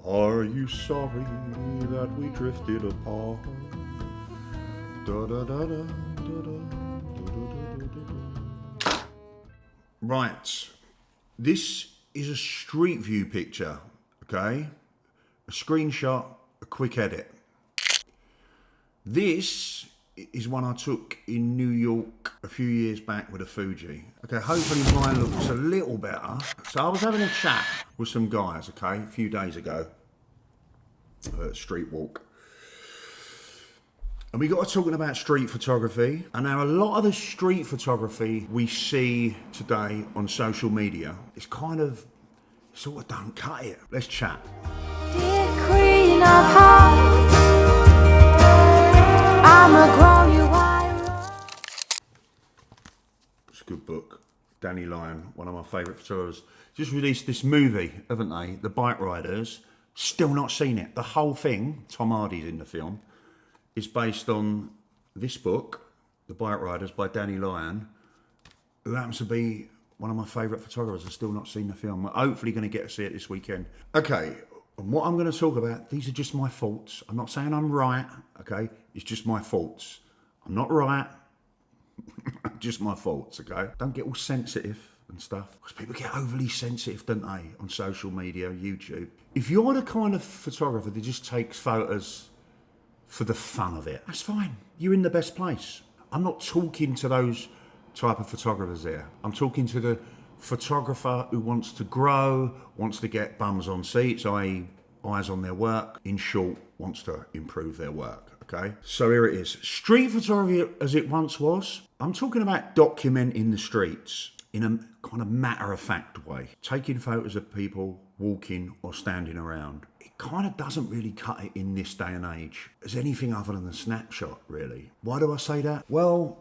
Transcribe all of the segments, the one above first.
Are you sorry that we drifted apart? Da, da, da, da, da, da, da. Right, this is a street view picture, okay? A screenshot, a quick edit. This is one I took in New York a few years back with a Fuji. Okay, hopefully mine looks a little better. So I was having a chat with some guys, okay, a few days ago, street walk. And we got to talking about street photography. And now a lot of the street photography we see today on social media is kind of, sort of don't cut it. Let's chat. Dear Queen of Hearts, I'ma grow you wild. It's a good book. Danny Lyon, one of my favourite photographers. Just released this movie, haven't they? The Bike Riders. Still not seen it. The whole thing, Tom Hardy's in the film, is based on this book, The Bike Riders by Danny Lyon, who happens to be one of my favourite photographers. I've still not seen the film. We're hopefully going to get to see it this weekend. Okay, and what I'm going to talk about, these are just my thoughts. I'm not saying I'm right, okay? It's just my thoughts. I'm not right, just my thoughts, okay? Don't get all sensitive and stuff. Because people get overly sensitive, don't they, on social media, YouTube. If you're the kind of photographer that just takes photos for the fun of it, that's fine. You're in the best place. I'm not talking to those type of photographers there. I'm talking to the photographer who wants to grow, wants to get bums on seats, i.e. eyes on their work. In short, wants to improve their work, okay? So here it is. Street photography as it once was. I'm talking about documenting the streets in a kind of matter-of-fact way. Taking photos of people walking or standing around. It kind of doesn't really cut it in this day and age as anything other than a snapshot, really. Why do I say that? Well,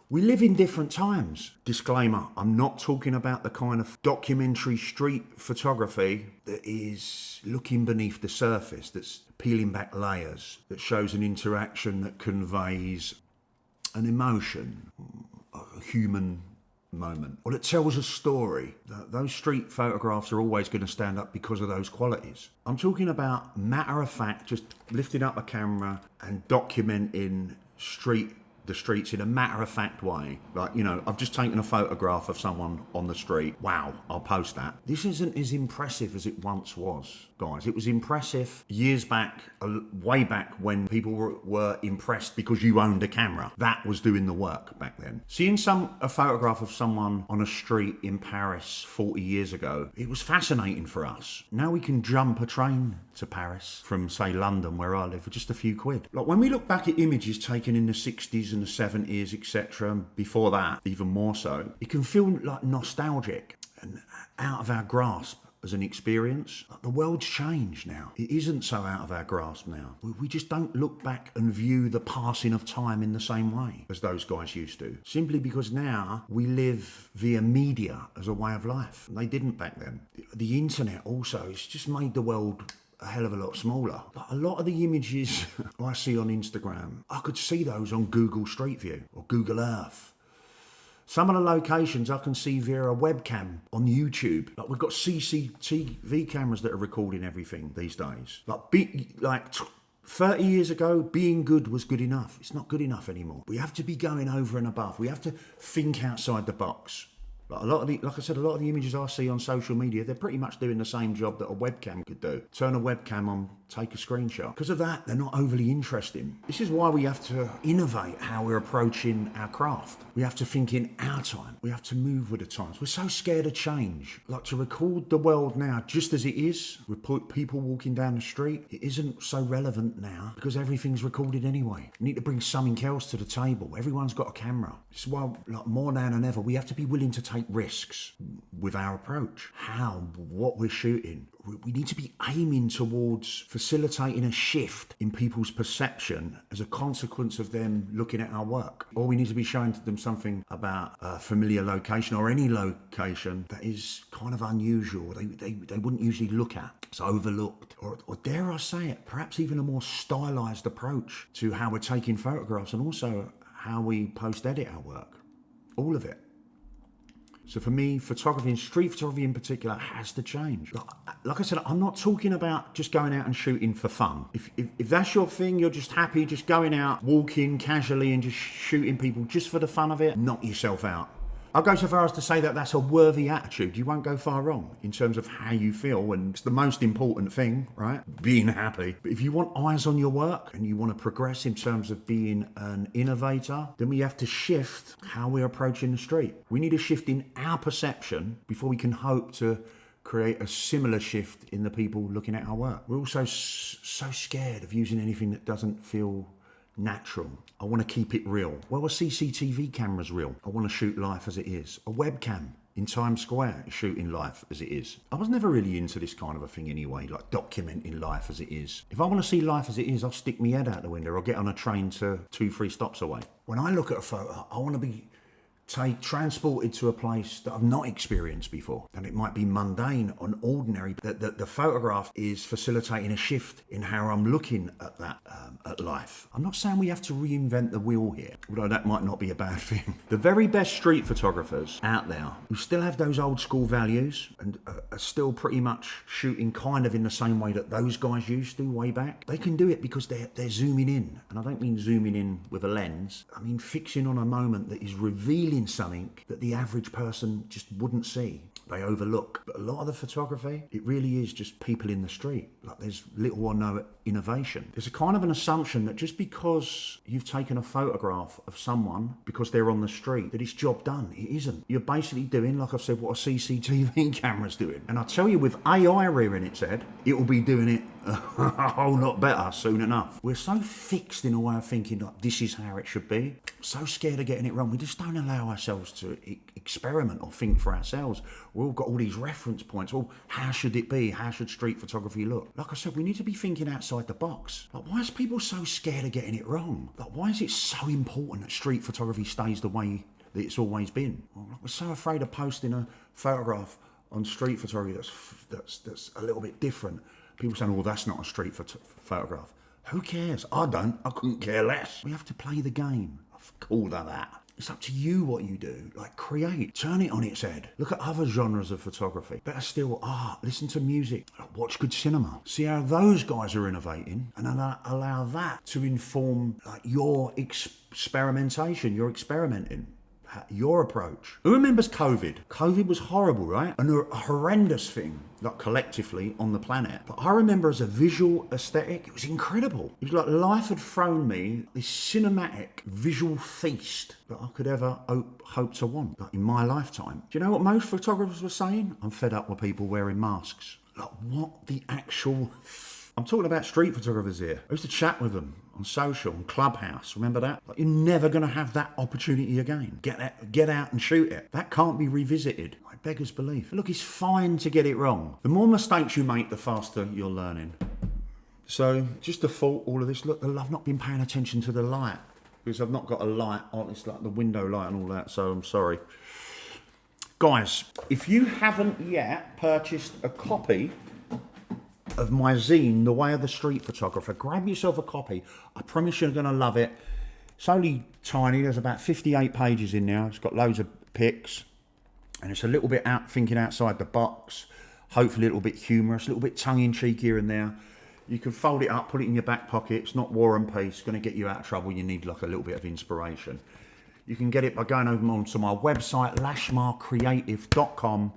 we live in different times. Disclaimer, I'm not talking about the kind of documentary street photography that is looking beneath the surface, that's peeling back layers, that shows an interaction that conveys an emotion, a human moment, or that tells a story. Those street photographs are always going to stand up because of those qualities. I'm talking about matter of fact, just lifting up a camera and documenting the streets in a matter-of-fact way. Like, you know, I've just taken a photograph of someone on the street. Wow, I'll post that. This isn't as impressive as it once was, guys. It was impressive years back, way back when people were impressed because you owned a camera. That was doing the work back then. Seeing a photograph of someone on a street in Paris 40 years ago, it was fascinating for us. Now we can jump a train to Paris from, say, London, where I live, for just a few quid. Like, when we look back at images taken in the 60s and the 70s, etc., before that, even more so, it can feel like nostalgic and out of our grasp as an experience. Like, the world's changed now. It isn't so out of our grasp now. We just don't look back and view the passing of time in the same way as those guys used to. Simply because now we live via media as a way of life. And they didn't back then. The internet also, it's just made the world a hell of a lot smaller. But a lot of the images I see on Instagram, I could see those on Google Street View or Google Earth. Some of the locations I can see via a webcam on YouTube. Like, we've got CCTV cameras that are recording everything these days. Like 30 years ago, being good was good enough. It's not good enough anymore. We have to be going over and above. We have to think outside the box. Like I said, a lot of the images I see on social media, they're pretty much doing the same job that a webcam could do. Turn a webcam on, take a screenshot. Because of that, they're not overly interesting. This is why we have to innovate how we're approaching our craft. We have to think in our time. We have to move with the times. We're so scared of change. Like, to record the world now just as it is, with people walking down the street, it isn't so relevant now because everything's recorded anyway. We need to bring something else to the table. Everyone's got a camera. This is why, like, more now than ever, we have to be willing to take risks with our approach. What we're shooting. We need to be aiming towards facilitating a shift in people's perception as a consequence of them looking at our work. Or we need to be showing to them something about a familiar location or any location that is kind of unusual. They wouldn't usually look at. It's overlooked. Or dare I say it, perhaps even a more stylised approach to how we're taking photographs and also how we post-edit our work. All of it. So for me, photography and street photography in particular has to change. Like I said, I'm not talking about just going out and shooting for fun. If that's your thing, you're just happy just going out, walking casually and just shooting people just for the fun of it, knock yourself out. I'll go so far as to say that that's a worthy attitude. You won't go far wrong in terms of how you feel, and it's the most important thing, right? Being happy. But if you want eyes on your work and you want to progress in terms of being an innovator, then we have to shift how we're approaching the street. We need a shift in our perception before we can hope to create a similar shift in the people looking at our work. We're also so scared of using anything that doesn't feel natural. I want to keep it real. Well, a CCTV camera's real. I want to shoot life as it is. A webcam in Times Square is shooting life as it is. I was never really into this kind of a thing anyway, like documenting life as it is. If I want to see life as it is, I'll stick my head out the window or get on a train to 2-3 stops away. When I look at a photo, I want to be transported to a place that I've not experienced before. And it might be mundane and ordinary, but the photograph is facilitating a shift in how I'm looking at that, at life. I'm not saying we have to reinvent the wheel here, although that might not be a bad thing. The very best street photographers out there who still have those old school values and are still pretty much shooting kind of in the same way that those guys used to way back, they can do it because they're zooming in. And I don't mean zooming in with a lens. I mean fixing on a moment that is revealing something that the average person just wouldn't see. They overlook. But a lot of the photography, it really is just people in the street. Like there's little or no innovation. There's a kind of an assumption that just because you've taken a photograph of someone because they're on the street, that it's job done. It isn't. You're basically doing, like I've said, what a CCTV camera's doing. And I tell you, with AI rearing its head, it will be doing it a whole lot better soon enough. We're so fixed in a way of thinking like this is how it should be. So scared of getting it wrong. We just don't allow ourselves to experiment or think for ourselves. We've all got all these reference points. Well, how should it be? How should street photography look? Like I said, we need to be thinking outside the box. Like, why is people so scared of getting it wrong? Like, why is it so important that street photography stays the way that it's always been? Well, like, we're so afraid of posting a photograph on street photography that's a little bit different. People saying, well, that's not a street photograph. Who cares? I don't. I couldn't care less. We have to play the game. I've called that. It's up to you what you do. Like, create. Turn it on its head. Look at other genres of photography. Better still, art. Listen to music. Watch good cinema. See how those guys are innovating, and allow that to inform like your experimentation. You're experimenting. Your approach. Who remembers COVID? COVID was horrible, right? And a horrendous thing, like collectively on the planet. But I remember as a visual aesthetic, it was incredible. It was like life had thrown me this cinematic visual feast that I could ever hope to want, like in my lifetime. Do you know what most photographers were saying? I'm fed up with people wearing masks. Like, what the actual... I'm talking about street photographers here. I used to chat with them on social, on Clubhouse. Remember that? Like, you're never going to have that opportunity again. Get out and shoot it. That can't be revisited. I beggars belief. Look, it's fine to get it wrong. The more mistakes you make, the faster you're learning. So, just to fault all of this, look, I've not been paying attention to the light because I've not got a light on. It's like the window light and all that, so I'm sorry. Guys, if you haven't yet purchased a copy of my zine, The Way of the Street Photographer, grab yourself a copy. I promise you're going to love it. It's only tiny. There's about 58 pages in there. It's got loads of pics, and it's a little bit thinking outside the box, hopefully a little bit humorous, a little bit tongue-in-cheek here and there. You can fold it up, put it in your back pocket. It's not War and Peace. It's going to get you out of trouble. You need like a little bit of inspiration. You can get it by going over onto my website, lashmarcreative.com,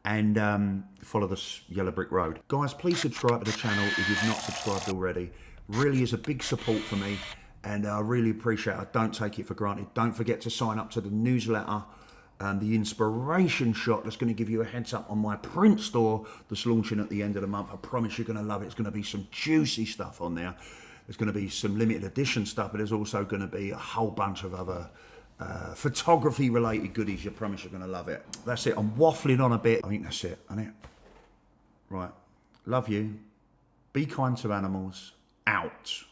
and follow this yellow brick road. Guys, please subscribe to the channel if you've not subscribed already. Really is a big support for me, and I really appreciate it. I don't take it for granted. Don't forget to sign up to the newsletter, the inspiration shot that's going to give you a heads up on my print store that's launching at the end of the month. I promise you're going to love it. It's going to be some juicy stuff on there. There's going to be some limited edition stuff, but there's also going to be a whole bunch of other photography related goodies. You promise you're going to love it. That's it. I'm waffling on a bit. I think that's it, isn't it? Right. Love you. Be kind to animals. Out.